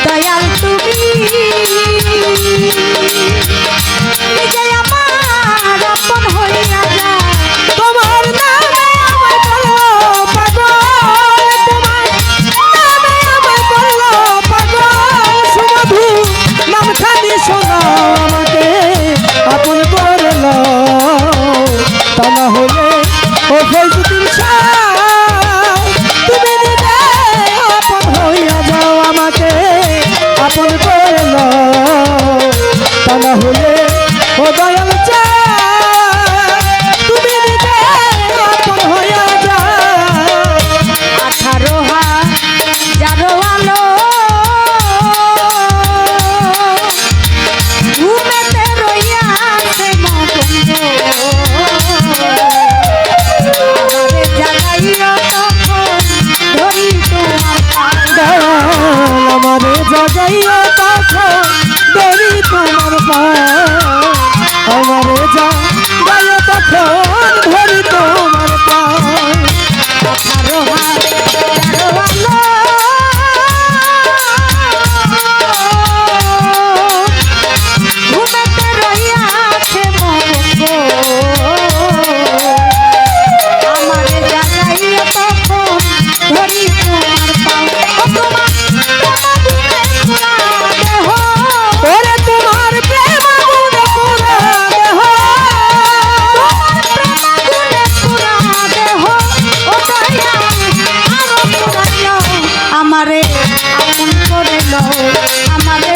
দয়াল তুমি নিজে আমার আপন হইয়া যাও। তোমার নামে আমায় বললো পাগল, তোমার নামে আমায় বললো পাগল। সুমধু নামখানি শোনাও আমাকে আপন করে নাও, তা না হলে ও ফজলুদ্দিন শাহ তুমি নিজে আপন হইয়া যাও, আমাকে আপন করে নাও, তা না হলে ও দয়াল চাঁদ তুমি নিজে আপন হইয়া যাও। 18 হাজারো আলো ঘুমেতে রইয়াছে মগন আমারে জাগাইয়া তখন ধরি তোমার পাও। দয়াল আমারে জাগাইয়া তখন ধরি তোমার পাও, আমারে জাগাইয়া তখন ধরি তোমার পাও। 18 হাজারো আলো ঘুমেতে রইয়াছে মগন আমারে জাগাইয়া তখন ধরি তোমার পাও। ও তোমার দেহ ওরে তোমার প্রেম আগুনে পুরা দেহ, আমারে আপন করে লও, আমারে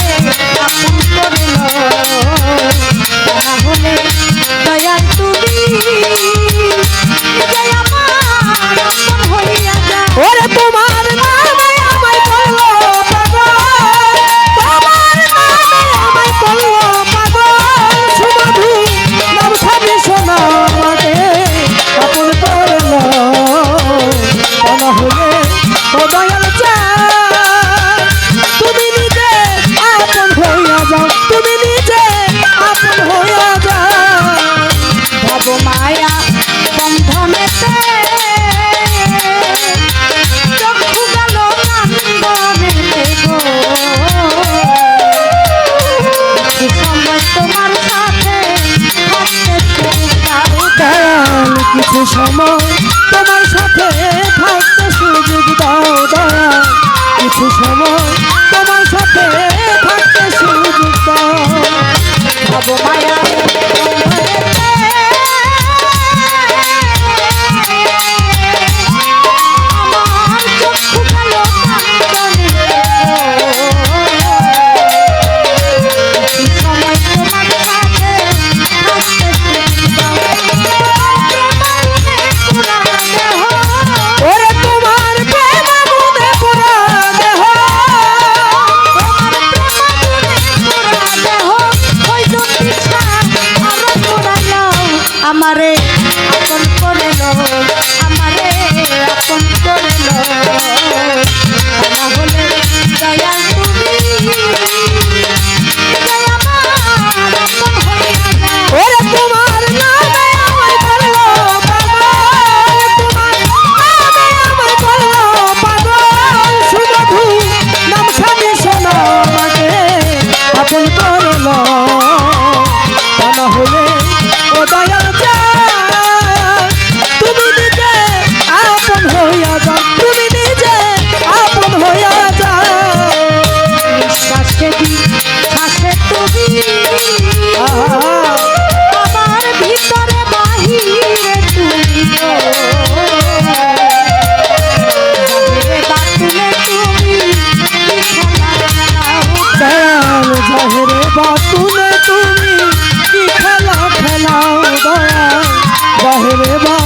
আপন করে লও, তাহলে দয়াল তুমি নিজে আমার আপন হইয়া যাও। ওরে তোমার নামে আমায় বললো পাগল, তোমার নামে আমায় বললো পাগল। সুমধু নামখানি শোনাও আমাকে আপন করে নাও, তা না হলে ও দয়াল চাঁদ তুমি নিজে আপন হইয়া যাও, তুমি নিজে আপন হইয়া যাও। ভব মায়া বন্ধনেতে চক্ষু গেল কান্দনেতে গো কিছু সময় তোমার সাথে থাকতে সুযোগ দাও। দয়াল কিছু সময় তোমার সাথে থাকতে সুযোগ দাও, দয়াল কিছু সময় তোমার সাথে থাকতে সুযোগ দাও। ভব মায়া বন্ধনেতে আমার চক্ষু গেল কান্দনেতে গো কিছু সময় তোমার সাথে থাকতে সুযোগ দাও। ওরে তোমার প্রেম আগুনে পুরা দেহ, আমারে আপন করে লো, আমারে আপন করে লো, না হলে দয়াল তুমি নিজে আমার আপন হইয়া যাও। ওরে তোমার নামে আমায় বললো পাগল, তোমার নামে আমায় বললো পাগল। সুমধু নামখানি শোনাও আমাকে আপন করে নাও, তা না হলে ও দয়াল চাঁদ তুমি নিজে আপন হইয়া যাও, তুমি নিজে আপন হইয়া যাও। নিঃশ্বাসে শ্বাসে তুমি আহা, আমার ভিতরে বাহিরে তুমি গো জাহিরে বাতুলে তুমি কি খেলা খেলাও। দয়াল জাহেরে বাতুলে তুমি কি খেলা খেলাও, দয়াল জাহেরে বা